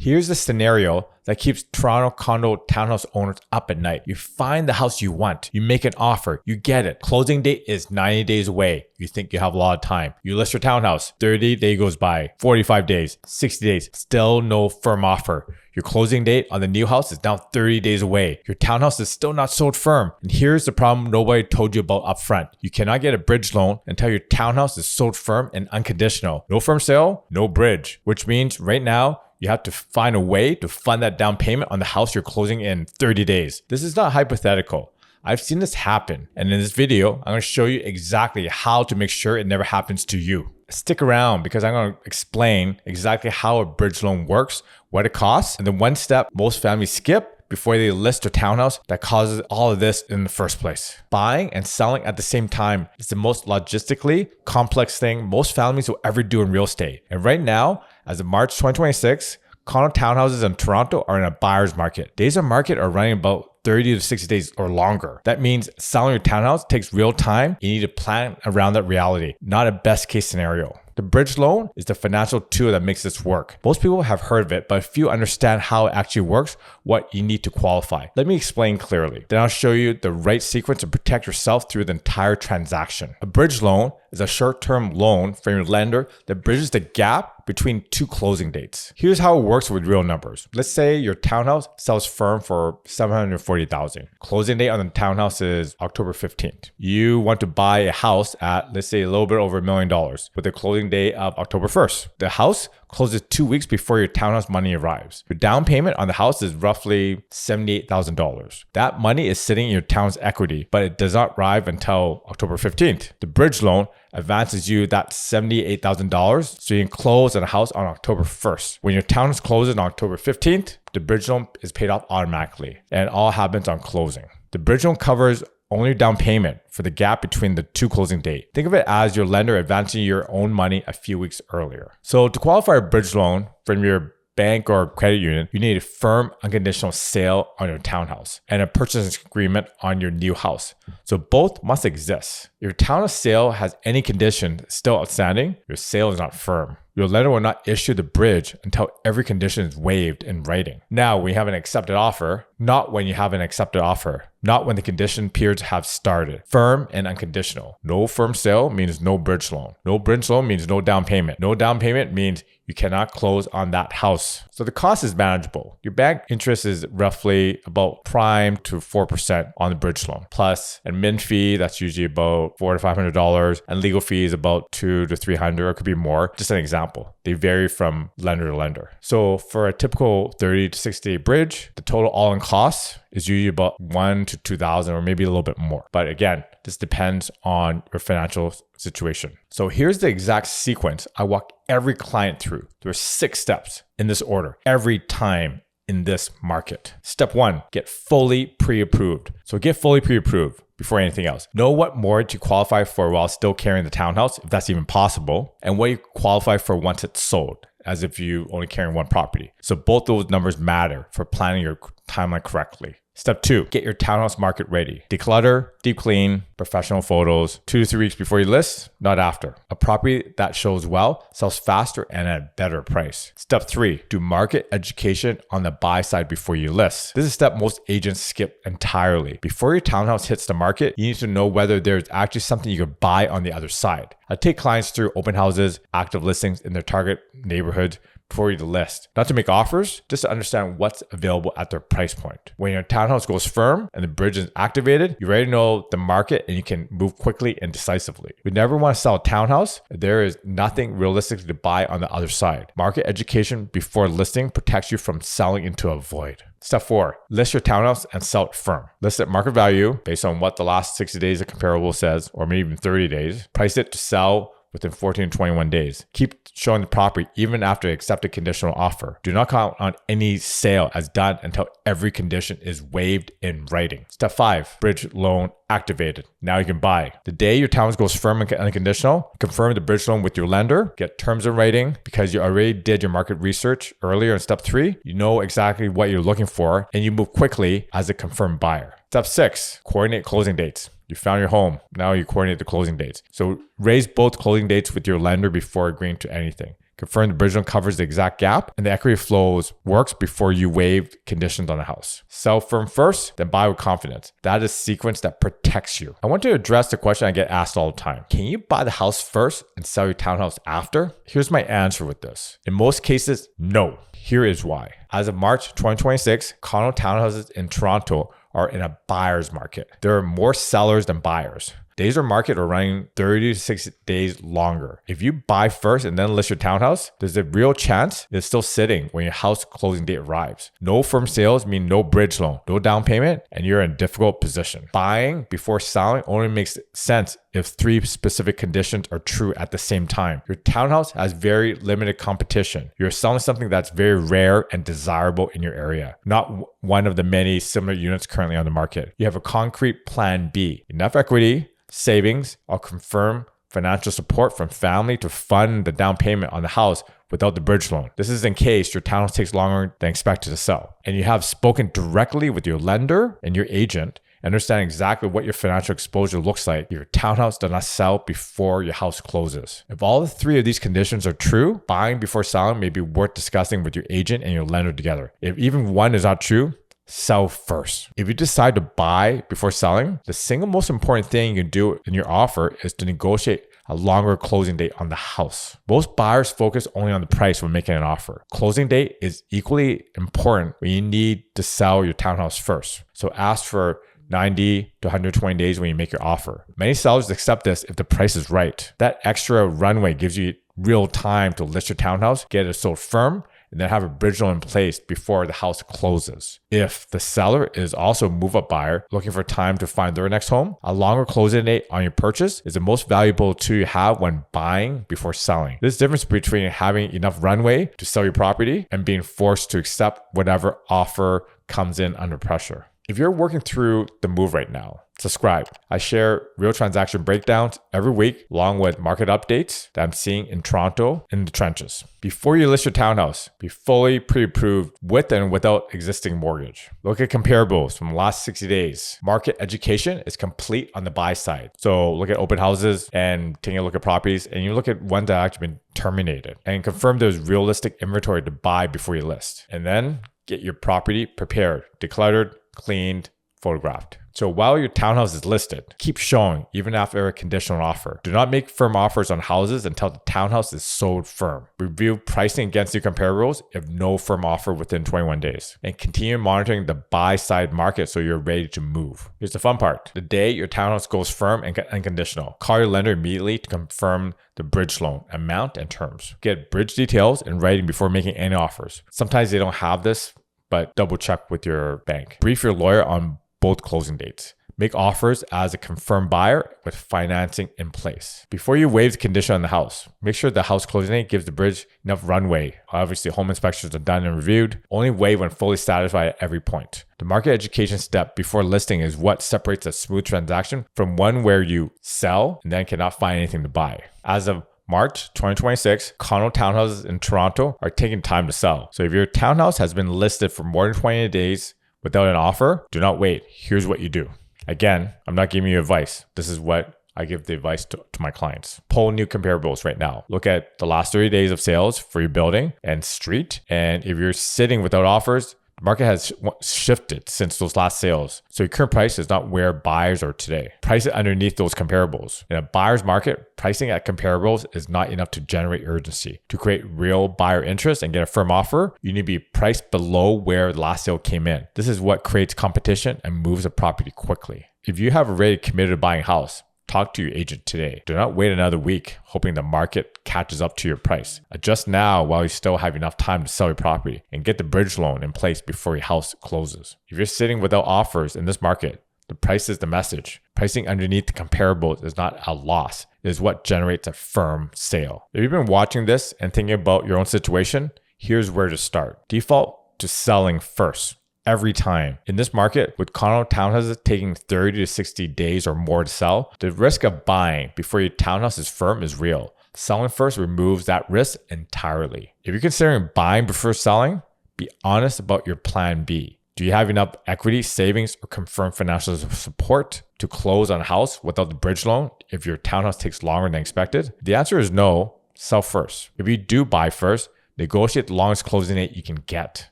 Here's the scenario that keeps Toronto condo townhouse owners up at night. You find the house you want. You make an offer. You get it. Closing date is 90 days away. You think you have a lot of time. You list your townhouse. 30 days goes by. 45 days. 60 days. Still no firm offer. Your closing date on the new house is now 30 days away. Your townhouse is still not sold firm. And here's the problem nobody told you about upfront. You cannot get a bridge loan until your townhouse is sold firm and unconditional. No firm sale, no bridge. Which means right now, you have to find a way to fund that down payment on the house you're closing in 30 days. This is not hypothetical. I've seen this happen. And in this video, I'm going to show you exactly how to make sure it never happens to you. Stick around because I'm going to explain exactly how a bridge loan works, what it costs, and the one step most families skip before they list their townhouse that causes all of this in the first place. Buying and selling at the same time is the most logistically complex thing most families will ever do in real estate. And right now, as of March 2026, condo townhouses in Toronto are in a buyer's market. Days on market are running about 30 to 60 days or longer. That means selling your townhouse takes real time. You need to plan around that reality, not a best case scenario. The bridge loan is the financial tool that makes this work. Most people have heard of it, but few understand how it actually works, what you need to qualify. Let me explain clearly. Then I'll show you the right sequence to protect yourself through the entire transaction. A bridge loan is a short-term loan from your lender that bridges the gap between two closing dates. Here's how it works with real numbers. Let's say your townhouse sells firm for $740,000. Closing date on the townhouse is October 15th. You want to buy a house at, let's say, a little bit over $1 million with a closing date of October 1st. The house closes 2 weeks before your townhouse money arrives. Your down payment on the house is roughly $78,000. That money is sitting in your town's equity, but it does not arrive until October 15th. The bridge loan advances you that $78,000 so you can close on a house on October 1st. When your townhouse closes on October 15th, the bridge loan is paid off automatically and it all happens on closing. The bridge loan covers only down payment for the gap between the two closing dates. Think of it as your lender advancing your own money a few weeks earlier. So to qualify a bridge loan from your bank or credit union, you need a firm unconditional sale on your townhouse and a purchase agreement on your new house. So both must exist. If your townhouse sale has any condition still outstanding, your sale is not firm. Your lender will not issue the bridge until every condition is waived in writing. Now, when you have an accepted offer, not when you have an accepted offer, not when the condition periods have started. Firm and unconditional. No firm sale means no bridge loan. No bridge loan means no down payment. No down payment means you cannot close on that house. So the cost is manageable. Your bank interest is roughly about prime to 4% on the bridge loan. Plus admin fee, that's usually about $400 to $500, and legal fees about $200 to $300, or it could be more. Just an example. They vary from lender to lender. So for a typical 30 to 60 day bridge, the total all-in cost is usually about $1,000 to $2,000, or maybe a little bit more. But again, this depends on your financial situation. So here's the exact sequence I walk every client through. There are 6 steps in this order every time in this market. Step 1, get fully pre-approved. So get fully pre-approved before anything else. Know what mortgage you qualify for while still carrying the townhouse, if that's even possible, and what you qualify for once it's sold, as if you only carry one property. So both those numbers matter for planning your timeline correctly. Step 2, get your townhouse market ready. Declutter, deep clean, professional photos, 2 to 3 weeks before you list, not after. A property that shows well sells faster and at a better price. Step 3, do market education on the buy side before you list. This is a step most agents skip entirely. Before your townhouse hits the market, you need to know whether there's actually something you could buy on the other side. I take clients through open houses, active listings in their target neighborhood before you list. Not to make offers, just to understand what's available at their price point. When your townhouse goes firm and the bridge is activated, you already know the market and you can move quickly and decisively. We never want to sell a townhouse if there is nothing realistic to buy on the other side. Market education before listing protects you from selling into a void. Step 4, list your townhouse and sell it firm. List at market value based on what the last 60 days of comparable says, or maybe even 30 days. Price it to sell within 14 to 21 days. Keep showing the property even after accepted conditional offer. Do not count on any sale as done until every condition is waived in writing. Step 5, bridge loan activated. Now you can buy. The day your townhouse goes firm and unconditional, confirm the bridge loan with your lender, get terms in writing because you already did your market research earlier in step 3. You know exactly what you're looking for and you move quickly as a confirmed buyer. Step 6, coordinate closing dates. You found your home. Now you coordinate the closing dates. So raise both closing dates with your lender before agreeing to anything. confirm the bridge loan covers the exact gap, and the equity flows works before you waive conditions on the house. Sell firm first, then buy with confidence. That is a sequence that protects you. I want to address the question I get asked all the time. Can you buy the house first and sell your townhouse after? Here's my answer with this. In most cases, no. Here is why. As of March 2026, condo townhouses in Toronto are in a buyer's market. There are more sellers than buyers. Days on market are running 30 to 60 days longer. If you buy first and then list your townhouse, there's a real chance it's still sitting when your house closing date arrives. No firm sales mean no bridge loan, no down payment, and you're in a difficult position. Buying before selling only makes sense if 3 specific conditions are true at the same time. Your townhouse has very limited competition. You're selling something that's very rare and desirable in your area, not one of the many similar units currently on the market. You have a concrete plan B, enough equity, savings, or confirm financial support from family to fund the down payment on the house without the bridge loan. This is in case your townhouse takes longer than expected to sell. And you have spoken directly with your lender and your agent, understand exactly what your financial exposure looks like if your townhouse does not sell before your house closes. If all the 3 of these conditions are true, buying before selling may be worth discussing with your agent and your lender together. If even one is not true, sell first. If you decide to buy before selling, the single most important thing you can do in your offer is to negotiate a longer closing date on the house. Most buyers focus only on the price when making an offer. Closing date is equally important when you need to sell your townhouse first. So ask for 90 to 120 days when you make your offer. Many sellers accept this if the price is right. That extra runway gives you real time to list your townhouse, get it sold firm, and then have a bridge loan in place before the house closes. If the seller is also a move-up buyer looking for time to find their next home, a longer closing date on your purchase is the most valuable tool you have when buying before selling. There's a difference between having enough runway to sell your property and being forced to accept whatever offer comes in under pressure. If you're working through the move right now, subscribe. I share real transaction breakdowns every week along with market updates that I'm seeing in Toronto in the trenches. Before you list your townhouse, be fully pre-approved with and without existing mortgage. Look at comparables from the last 60 days. Market education is complete on the buy side. So look at open houses and taking a look at properties, and you look at ones that have actually been terminated and confirm there's realistic inventory to buy before you list. And then get your property prepared, decluttered, cleaned, photographed. So while your townhouse is listed, keep showing even after a conditional offer. Do not make firm offers on houses until the townhouse is sold firm. Review pricing against your comparables if no firm offer within 21 days. And continue monitoring the buy side market so you're ready to move. Here's the fun part. The day your townhouse goes firm and unconditional, call your lender immediately to confirm the bridge loan amount and terms. Get bridge details in writing before making any offers. Sometimes they don't have this, but double check with your bank. Brief your lawyer on both closing dates. Make offers as a confirmed buyer with financing in place. Before you waive the condition on the house, make sure the house closing date gives the bridge enough runway. Obviously, home inspections are done and reviewed. Only waive when fully satisfied at every point. The market education step before listing is what separates a smooth transaction from one where you sell and then cannot find anything to buy. As of March 2026, condo townhouses in Toronto are taking time to sell. So if your townhouse has been listed for more than 20 days without an offer, do not wait. Here's what you do. Again, I'm not giving you advice. This is what I give the advice to my clients. Pull new comparables right now. Look at the last 30 days of sales for your building and street. And if you're sitting without offers, the market has shifted since those last sales. So your current price is not where buyers are today. Price it underneath those comparables. In a buyer's market, pricing at comparables is not enough to generate urgency. To create real buyer interest and get a firm offer, you need to be priced below where the last sale came in. This is what creates competition and moves a property quickly. If you have already committed to buying a house, talk to your agent today. Do not wait another week hoping the market catches up to your price. Adjust now while you still have enough time to sell your property and get the bridge loan in place before your house closes. If you're sitting without offers in this market, the price is the message. Pricing underneath the comparables is not a loss. It is what generates a firm sale. If you've been watching this and thinking about your own situation, here's where to start. Default to selling first. Every time. In this market, with condo townhouses taking 30 to 60 days or more to sell, the risk of buying before your townhouse is firm is real. Selling first removes that risk entirely. If you're considering buying before selling, be honest about your plan B. Do you have enough equity, savings, or confirmed financial support to close on a house without the bridge loan if your townhouse takes longer than expected? If the answer is no, sell first. If you do buy first, negotiate the longest closing date you can get.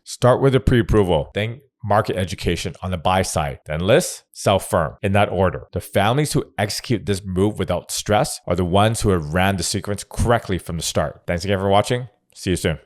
Start with a pre-approval, then market education on the buy side, then list, sell firm, in that order. The families who execute this move without stress are the ones who have ran the sequence correctly from the start. Thanks again for watching. See you soon.